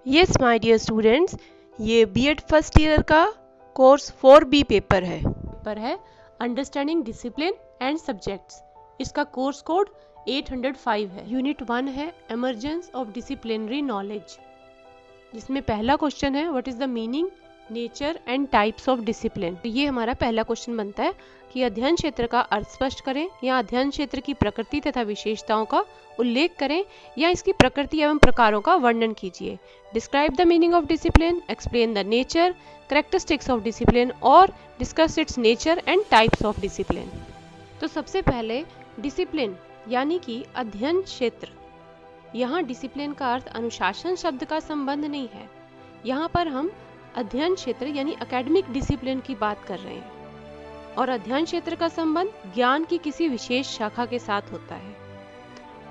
Yes my dear students, ये BEd first year का course 4B paper है understanding discipline and subjects. इसका course code 805 है। Unit 1 है एमर्जेंस ऑफ डिसिप्लिनरी नॉलेज, जिसमें पहला क्वेश्चन है what is the meaning, nature and types of discipline. तो ये हमारा पहला क्वेश्चन बनता है कि अध्ययन क्षेत्र का अर्थ स्पष्ट करें या अध्ययन क्षेत्र की प्रकृति तथा विशेषताओं का उल्लेख करें या इसकी प्रकृति एवं प्रकारों का वर्णन कीजिए। Describe the meaning of discipline, explain the nature, characteristics of discipline और discuss its nature and types of discipline. तो सबसे पहले डिसिप्लिन यानी कि अध्ययन क्षेत्र। यहाँ डिसिप्लिन का अर्थ अनुशासन शब्द का संबंध नहीं है। यहाँ पर हम अध्ययन क्षेत्र यानी एकेडमिक डिसिप्लिन की बात कर रहे हैं और अध्ययन क्षेत्र का संबंध ज्ञान की किसी विशेष शाखा के साथ होता है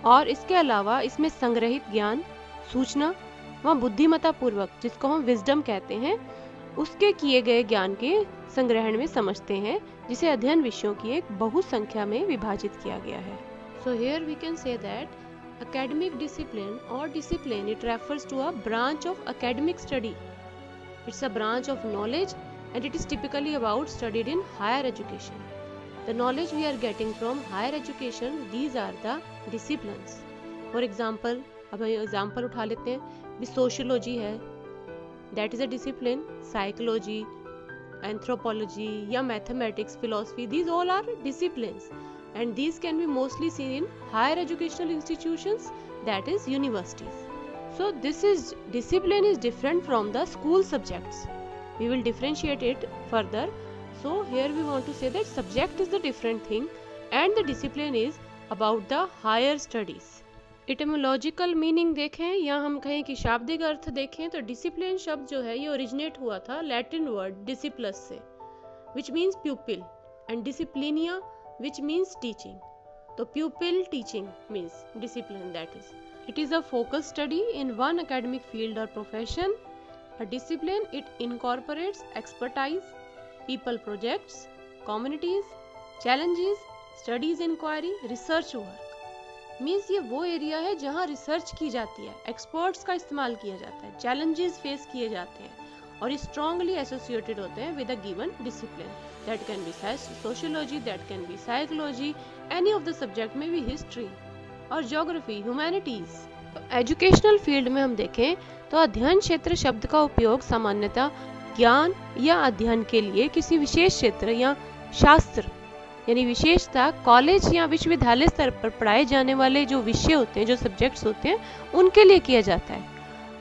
और इसके अलावा इसमें संग्रहित ज्ञान, सूचना व बुद्धिमत्ता पूर्वक, जिसको हम विजडम कहते हैं, उसके किए गए ज्ञान के संग्रहण में समझते हैं, जिसे अध्ययन विषयों की एक बहुसंख्या में विभाजित किया गया है। So here we can say that academic discipline or discipline, it refers to a branch of academic study. It's a branch of knowledge and it is typically about studied in higher education. The knowledge we are getting from higher education, these are the disciplines. For example, अब हम example उठा लेते हैं, भी sociology है, that is a discipline, psychology, anthropology या mathematics, philosophy, these all are disciplines. And these can be mostly seen in higher educational institutions, that is universities. So this is discipline is different from the school subjects. We will differentiate it further. So here we want to say that subject is the different thing and the discipline is about the higher studies. Etymological meaning देखें या हम कहें कि शाब्दिक अर्थ देखें तो discipline शब्द जो है ये ओरिजिनेट हुआ था लैटिन वर्ड discipulus से, which means pupil, and disciplinia which means teaching. So pupil teaching means discipline, that is. It is a focused study in one academic field or profession. A discipline, it incorporates expertise, people projects, communities, challenges, studies inquiry, research work. Means ये वो area है जहाँ research की जाती है, experts का इस्तेमाल किया जाता है, चैलेंजेस फेस किए जाते हैं और स्ट्रांगली एसोसिएटेड होते हैं with a given discipline. That can be sociology, that can be psychology, any of the subject, maybe history और geography, humanities. एजुकेशनल फील्ड में हम देखें तो अध्ययन क्षेत्र शब्द का उपयोग सामान्यतः ज्ञान या अध्ययन के लिए किसी विशेष क्षेत्र या शास्त्र यानी विशेषता कॉलेज या विश्वविद्यालय स्तर पर पढ़ाए जाने वाले जो विषय होते हैं, जो सब्जेक्ट्स होते हैं, उनके लिए किया जाता है.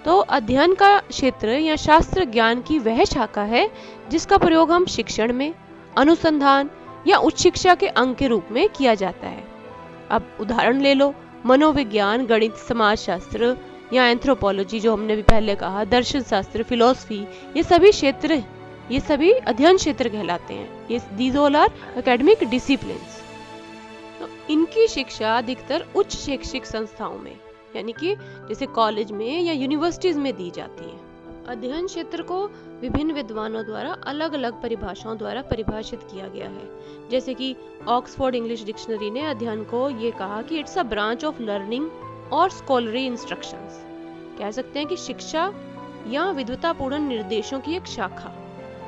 तो अध्ययन का क्षेत्र या शास्त्र ज्ञान की वह शाखा है जिसका प्रयोग हम शिक्षण में, अनुसंधान या उच्च शिक्षा के अंग के रूप में किया जाता है. अब उदाहरण ले लो, मनोविज्ञान, गणित, समाजशास्त्र या एंथ्रोपोलॉजी जो हमने भी पहले कहा, दर्शन शास्त्र, फिलॉसफी, ये सभी क्षेत्र, ये सभी अध्ययन क्षेत्र कहलाते हैं. ये these all are academic disciplines. तो इनकी शिक्षा अधिकतर उच्च शैक्षिक संस्थाओं में यानी कि जैसे कॉलेज में या यूनिवर्सिटीज में दी जाती है. अध्ययन क्षेत्र को विभिन्न विद्वानों द्वारा अलग अलग परिभाषाओं द्वारा परिभाषित किया गया है. जैसे कि ऑक्सफोर्ड इंग्लिश डिक्शनरी ने अध्ययन को ये कहा कि it's a branch of learning और स्कॉलरी इंस्ट्रक्शंस. कह सकते हैं कि शिक्षा या विद्वतापूर्ण निर्देशों की एक शाखा.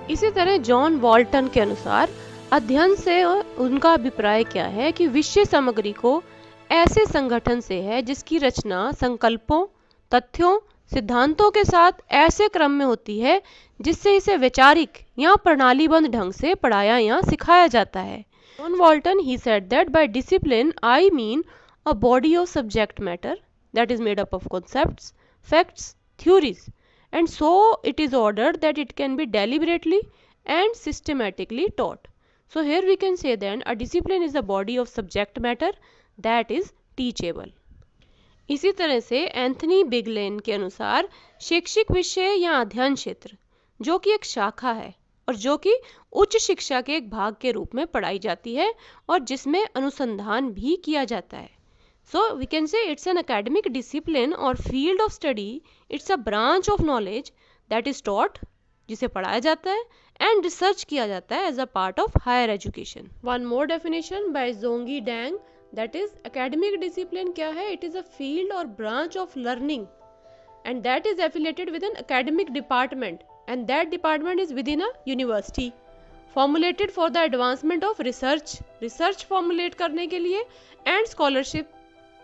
इसी तरह जॉन वॉल्टन के अनुसार अध्ययन से उनका अभिप्राय क्या है कि विषय सामग्री को ऐसे संगठन से है जिसकी रचना संकल्पों, तथ्यों, सिद्धांतों के साथ ऐसे क्रम में होती है जिससे इसे वैचारिक या प्रणालीबद्ध ढंग से पढ़ाया या सिखाया जाता है. John Walton he said that by discipline I mean a body of subject matter that is made up of concepts, facts, theories and so it is ordered that it can be deliberately and systematically taught. So here we can say that a discipline is a body of subject matter that is teachable. इसी तरह से Anthony बिगलेन के अनुसार शैक्षिक विषय या अध्ययन क्षेत्र जो कि एक शाखा है और जो कि उच्च शिक्षा के एक भाग के रूप में पढ़ाई जाती है और जिसमें अनुसंधान भी किया जाता है. So we can say it's an academic discipline और field of study. It's a branch of knowledge that is taught, जिसे पढ़ाया जाता है, एंड रिसर्च किया जाता है as a part of higher education. One more definition by जोंगी डैंग, दैट इज एकेडमिक डिसिप्लिन क्या है? इट इज अ फील्ड और branch of learning and that is affiliated with an academic department, and that department is within a university. Formulated for the advancement of research, research formulate करने के लिए, and scholarship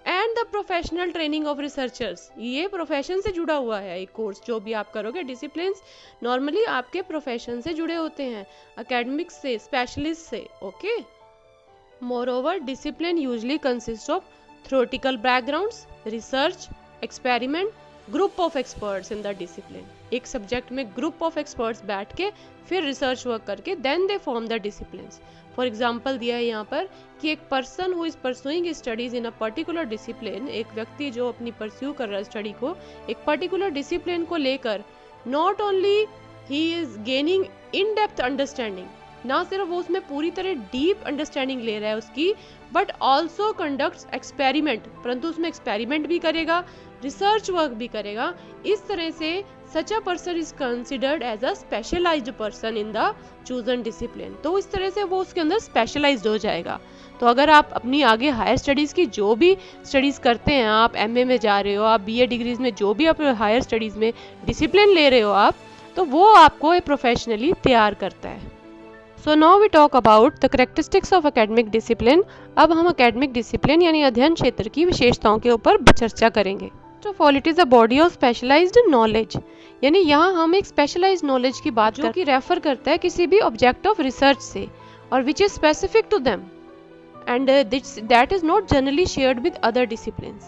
and the professional training of researchers. ये profession से जुड़ा हुआ है एक course जो भी आप करोगे. डिसिप्लिन्स नॉर्मली आपके प्रोफेशन से जुड़े होते हैं, एकेडमिक्स से, स्पेशलिस्ट से. Okay. Moreover discipline usually consist of theoretical backgrounds, research, experiment, group of experts in the discipline. एक सब्जेक्ट में ग्रुप ऑफ एक्सपर्ट्स बैठ के फिर रिसर्च वर्क करके then they form the disciplines. For example दिया है यहाँ पर कि एक person who is pursuing studies in a particular discipline, एक व्यक्ति जो अपनी परस्यू कर रहा है स्टडी को एक पर्टिकुलर डिसिप्लिन को लेकर, not only he is gaining in depth understanding, ना सिर्फ वो उसमें पूरी तरह डीप अंडरस्टैंडिंग ले रहा है उसकी, बट ऑल्सो कंडक्ट्स एक्सपेरिमेंट, परंतु उसमें एक्सपेरिमेंट भी करेगा, रिसर्च वर्क भी करेगा. इस तरह से such a person is considered as a specialized person in the chosen discipline. तो इस तरह से वो उसके अंदर स्पेशलाइज्ड हो जाएगा. तो अगर आप अपनी आगे हायर स्टडीज़ की जो भी स्टडीज़ करते हैं, आप एमए में जा रहे हो, आप बीए डिग्रीज में जो भी आप हायर स्टडीज़ में डिसिप्लिन ले रहे हो आप, तो वो आपको प्रोफेशनली तैयार करता है. So now we talk about the characteristics of academic discipline. अब हम एकेडमिक डिसिप्लिन यानी अध्ययन क्षेत्र की विशेषताओं के ऊपर चर्चा करेंगे. First of all it is a body of specialised knowledge, यानी यहाँ हम एक स्पेशलाइज्ड नॉलेज की बात जो कि रेफर करता है किसी भी ऑब्जेक्ट ऑफ रिसर्च से, और which is specific to them and that is not generally shared with other disciplines.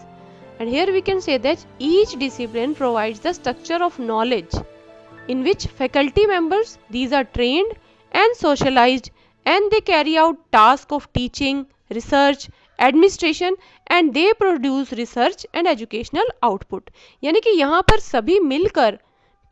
And here we can say that each discipline provides the structure of knowledge in which faculty members, these are trained and socialized, and they carry out tasks of teaching, research, administration, and they produce research and educational output. यानी कि यहाँ पर सभी मिलकर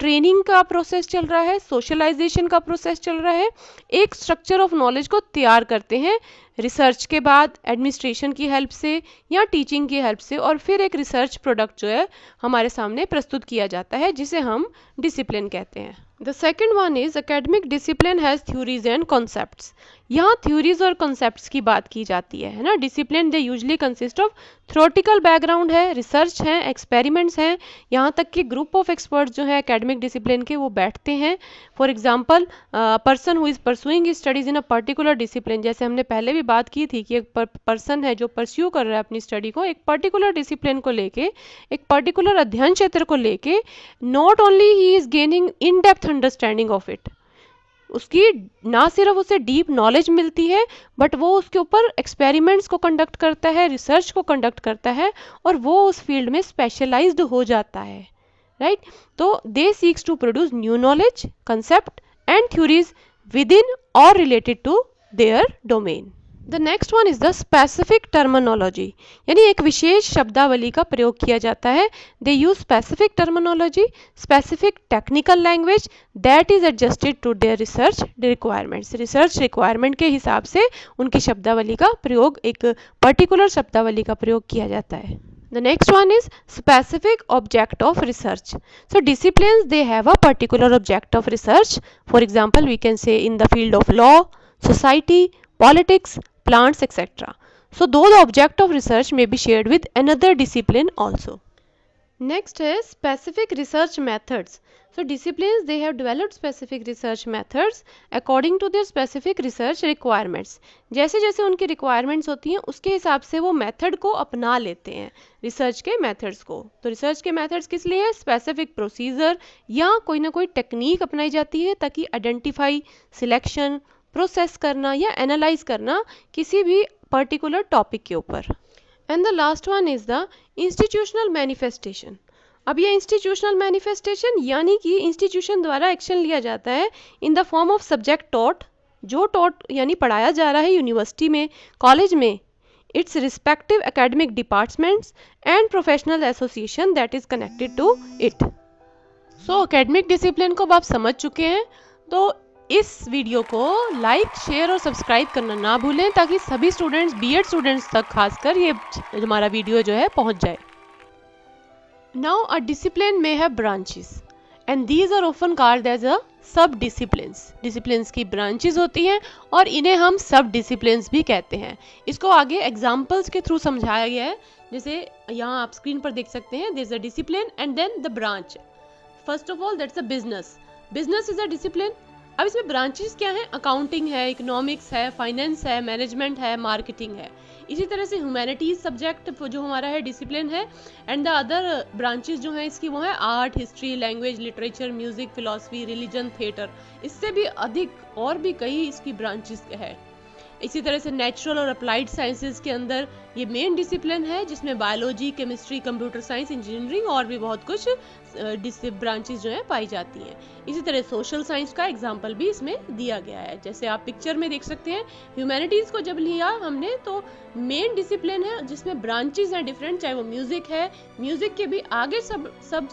training का process चल रहा है, सोशलाइजेशन का प्रोसेस चल रहा है, एक स्ट्रक्चर ऑफ नॉलेज को तैयार करते हैं रिसर्च के बाद, एडमिनिस्ट्रेशन की हेल्प से या टीचिंग की हेल्प से, और फिर एक रिसर्च प्रोडक्ट जो है हमारे सामने प्रस्तुत किया जाता है जिसे हम डिसिप्लिन कहते हैं. The second one is academic discipline has theories and concepts. यहाँ थ्योरीज और कॉन्सेप्ट्स की बात की जाती है ना. Discipline they usually consist of theoretical background है, रिसर्च है, एक्सपेरिमेंट्स हैं, यहाँ तक कि ग्रुप ऑफ एक्सपर्ट्स जो है एकेडमिक डिसिप्लिन के वो बैठते हैं. For example person who is pursuing studies in a particular discipline, जैसे हमने पहले भी बात की थी कि एक पर्सन है जो परस्यू कर रहा है अपनी स्टडी को एक पर्टिकुलर डिसिप्लिन को लेके, एक पर्टिकुलर अध्ययन क्षेत्र को लेके, not only he is gaining in depth understanding of it, उसकी ना सिर्फ उसे डीप नॉलेज मिलती है बट वो उसके ऊपर एक्सपेरिमेंट्स को कंडक्ट करता है, रिसर्च को कंडक्ट करता है, और वो उस फील्ड में स्पेशलाइज्ड हो जाता है. राइट. तो they seeks to produce new knowledge, concept and theories within और related to their domain. The next one is the specific terminology, यानी एक विशेष शब्दावली का प्रयोग किया जाता है. They use specific terminology, specific technical language that is adjusted to their research requirements. Research requirement के हिसाब से उनकी शब्दावली का प्रयोग, एक पर्टिकुलर शब्दावली का प्रयोग किया जाता है. The next one is specific object of research. So disciplines, they have a particular object of research. For example, we can say in the field of law, society, politics, plants, etc. So though the object of research may be shared with another discipline also. Next is specific research methods. So disciplines, they have developed specific research methods according to their specific research requirements. जैसे जैसे उनकी requirements होती हैं उसके हिसाब से वो method को अपना लेते हैं, रिसर्च के मेथड्स को. तो रिसर्च के मेथड्स किस लिए है? स्पेसिफिक प्रोसीजर या कोई ना कोई टेक्निक अपनाई जाती है ताकि आइडेंटिफाई, सिलेक्शन, प्रोसेस करना या एनालाइज करना किसी भी पर्टिकुलर टॉपिक के ऊपर. And the last one is the institutional manifestation. अब ये इंस्टीट्यूशनल मैनिफेस्टेशन यानी कि इंस्टीट्यूशन द्वारा एक्शन लिया जाता है in the form of subject taught, जो टॉट यानी पढ़ाया जा रहा है यूनिवर्सिटी में, कॉलेज में, its respective academic departments and professional association that is connected to it. So academic discipline को अब आप समझ चुके हैं, तो इस वीडियो को लाइक, शेयर और सब्सक्राइब करना ना भूलें ताकि सभी स्टूडेंट्स, बीएड स्टूडेंट्स तक खासकर ये हमारा वीडियो जो है पहुंच जाए. नाउ अ डिसिप्लिन में है branches and these are often called as a sub disciplines. Disciplines की ब्रांचेस होती हैं और इन्हें हम सब डिसिप्लिन्स भी कहते हैं. इसको आगे एग्जाम्पल्स के थ्रू समझाया गया है. जैसे यहाँ आप स्क्रीन पर देख सकते हैं, there is a discipline and then the branch. First of all that's a business, business is a discipline. अब इसमें ब्रांचेस क्या हैं? अकाउंटिंग है, इकोनॉमिक्स है, फाइनेंस है, मैनेजमेंट है, मार्केटिंग है। इसी तरह से ह्यूमैनिटीज सब्जेक्ट जो हमारा है डिसिप्लिन है, एंड द अदर ब्रांचेस जो हैं इसकी वो है art, history, language, literature, music, philosophy, religion, theatre. इससे भी अधिक और भी कई इसकी ब्रांचेस है। इसी तरह से नेचुरल और अप्लाइड साइंसेज के अंदर ये मेन डिसिप्लिन है, जिसमें biology, chemistry, computer science, engineering और भी बहुत कुछ ब्रांचेस जो है पाई जाती हैं। इसी तरह सोशल साइंस का एग्जाम्पल भी इसमें दिया गया है, जैसे आप पिक्चर में देख सकते हैं। ह्यूमैनिटीज को जब लिया हमने तो मेन डिसिप्लिन है जिसमें ब्रांचेस हैं डिफरेंट, चाहे वो म्यूजिक है, म्यूजिक के भी आगे सब सब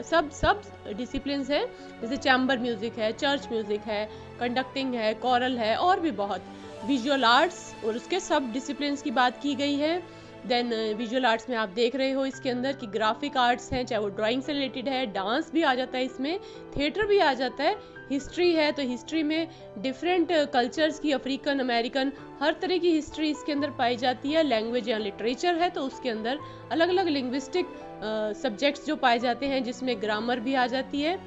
सब सब डिसिप्लिन है, जैसे चैम्बर म्यूजिक है, चर्च म्यूजिक है, कंडक्टिंग है, कोरल है और भी बहुत। विजुअल आर्ट्स और उसके सब डिसिप्लिन्स की बात की गई है। देन विजुअल आर्ट्स में आप देख रहे हो इसके अंदर कि ग्राफिक आर्ट्स हैं, चाहे वो ड्राइंग से रिलेटेड है, डांस भी आ जाता है इसमें, थिएटर भी आ जाता है। हिस्ट्री है तो हिस्ट्री में डिफरेंट कल्चर्स की, अफ्रीकन, अमेरिकन, हर तरह की हिस्ट्री इसके अंदर पाई जाती है। लैंग्वेज या लिटरेचर है तो उसके अंदर अलग अलग लिंग्विस्टिक सब्जेक्ट्स जो पाए जाते हैं, जिसमें ग्रामर भी आ जाती है।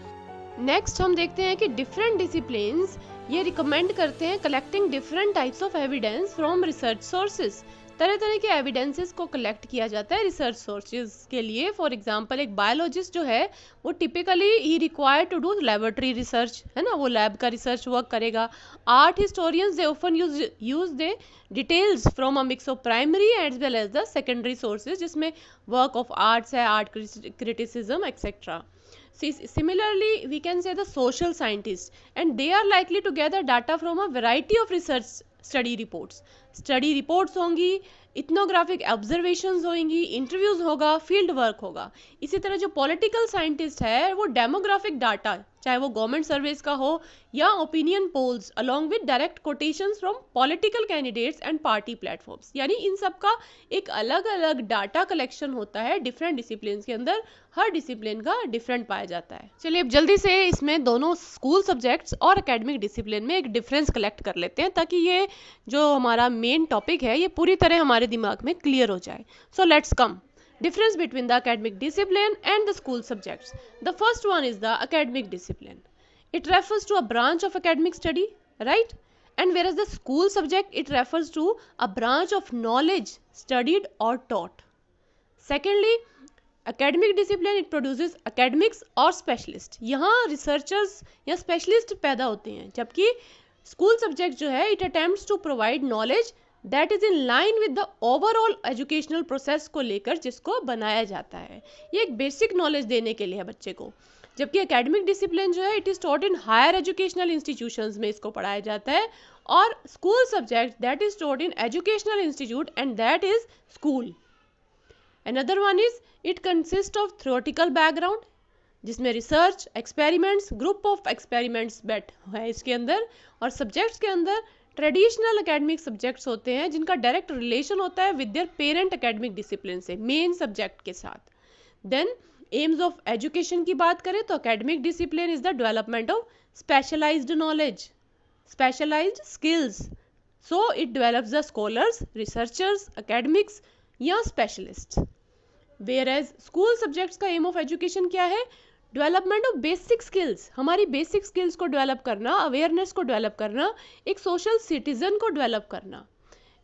नेक्स्ट हम देखते हैं कि डिफरेंट डिसिप्लिन्स ये रिकमेंड करते हैं collecting different types of evidence from research sources. तरह तरह के एविडेंसेस को कलेक्ट किया जाता है रिसर्च सोर्सेज के लिए। फॉर एग्जांपल एक बायोलॉजिस्ट जो है वो typically he required to do laboratory research, है ना, वो लैब का रिसर्च वर्क करेगा। Art historians they often use the details from a mix of primary as well as the secondary sources, जिसमें वर्क ऑफ आर्ट्स है, art criticism et cetera. Similarly, we can say the social scientists, and they are likely to gather data from a variety of research study reports. Study reports होंगी, ethnographic observations होंगी, interviews होगा, field work होगा। इसी तरह जो political scientist है वो demographic data, चाहे वो गवर्नमेंट सर्वेस का हो या opinion polls, along with direct quotations from political candidates and party platforms, यानी इन सब का एक अलग अलग डाटा कलेक्शन होता है डिफरेंट डिसिप्लिन के अंदर। हर डिसिप्लिन का डिफरेंट पाया जाता है। चलिए अब जल्दी से इसमें दोनों स्कूल सब्जेक्ट्स और एकेडमिक डिसिप्लिन में एक डिफरेंस कलेक्ट कर लेते हैं, ताकि ये जो हमारा मेन टॉपिक है ये पूरी तरह हमारे दिमाग में क्लियर हो जाए। So let's come difference between the academic discipline and the school subjects. The first one is the academic discipline. It refers to a branch of academic study, right? And whereas the school subject, it refers to a branch of knowledge studied or taught. Secondly, academic discipline, it produces academics or specialist. यहाँ researchers या specialist पैदा होते हैं, जबकि school subject जो है it attempts to provide knowledge that is in line with the overall educational process को लेकर जिसको बनाया जाता है। ये एक बेसिक नॉलेज देने के लिए है बच्चे को, जबकि एकेडमिक डिसिप्लिन जो है it is taught in higher educational institutions में इसको पढ़ाया जाता है, और school subject that is taught in educational institute and that is school. Another one is it consist of theoretical background, जिसमें research, experiments, group of experiments बैठ है इसके अंदर, और सब्जेक्ट्स के अंदर ट्रेडिशनल एकेडमिक सब्जेक्ट्स होते हैं जिनका डायरेक्ट रिलेशन होता है with their parent academic discipline से, मेन सब्जेक्ट के साथ। देन एम्स ऑफ एजुकेशन की बात करें तो academic discipline is the development of specialised knowledge, specialised skills, so it develops the scholars, researchers, academics या स्पेशलिस्ट। वेयरएज स्कूल सब्जेक्ट्स का aim of education क्या है? डेवलपमेंट ऑफ बेसिक स्किल्स, हमारी basic skills को डेवलप करना, awareness को develop करना, एक सोशल सिटीजन को डेवलप करना।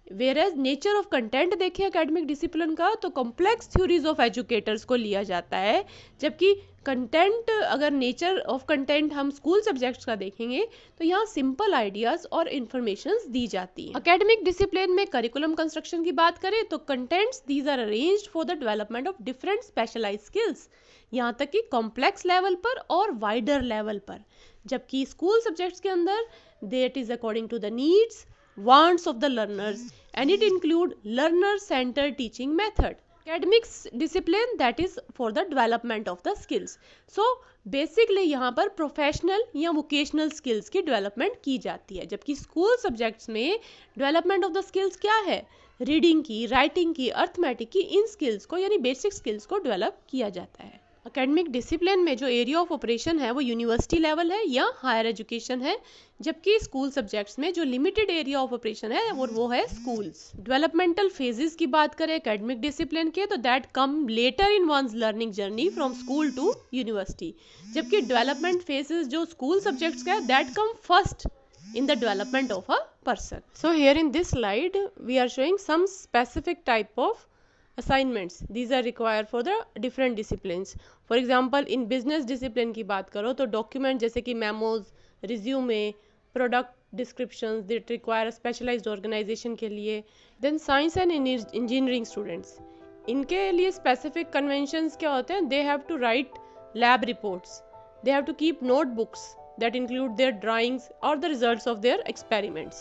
वेयरएज नेचर ऑफ कंटेंट देखें एकेडमिक डिसिप्लिन का तो कॉम्प्लेक्स थ्योरीज ऑफ एजुकेटर्स को लिया जाता है, जबकि कंटेंट, अगर नेचर ऑफ कंटेंट हम स्कूल सब्जेक्ट्स का देखेंगे तो यहाँ सिंपल आइडियाज और इंफॉर्मेशंस दी जाती है। एकेडमिक डिसिप्लिन में करिकुलम कंस्ट्रक्शन की बात करें तो contents these are arranged for the development of different specialised skills, यहाँ तक कि कॉम्प्लेक्स लेवल पर और वाइडर लेवल पर, जबकि स्कूल सब्जेक्ट्स के अंदर that is according to the needs, wants of the learners, and it include learner centered teaching method. Academics discipline that is for the development of the skills. So basically यहाँ पर professional या vocational skills की development की जाती है, जबकि school subjects में development of the skills क्या है? रीडिंग की, राइटिंग की, अर्थमेटिक की, इन स्किल्स को यानी बेसिक स्किल्स को डेवलप किया जाता है। एकेडमिक डिसिप्लिन में जो एरिया ऑफ ऑपरेशन है वो यूनिवर्सिटी लेवल है या हायर एजुकेशन है, जबकि स्कूल सब्जेक्ट्स में जो लिमिटेड एरिया ऑफ ऑपरेशन है वो है स्कूल्स। डेवलपमेंटल फेजेस की बात करें एकेडमिक डिसिप्लिन के, तो that come later in one's learning journey from school to university, जबकि डेवलपमेंट फेजेस जो स्कूल सब्जेक्ट्स का है that come first in the development of a person. So here in this slide we are showing some specific type of assignments. These are required for the different disciplines. For example in business discipline की बात करो तो document जैसे कि memos, resume, product descriptions that require a specialized organization के लिए. Then science and engineering students, इनके लिए specific conventions क्या होते हैं? They have to write lab reports. They have to keep notebooks that include their drawings or the results of their experiments.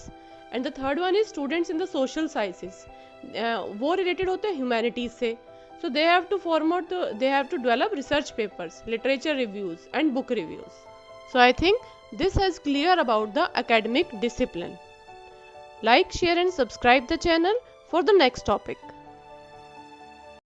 And the third one is students in the social sciences. वो related होते हैं humanities से. So they have to develop research papers, literature reviews and book reviews. So I think this is clear about the academic discipline. Like, share and subscribe the channel for the next topic.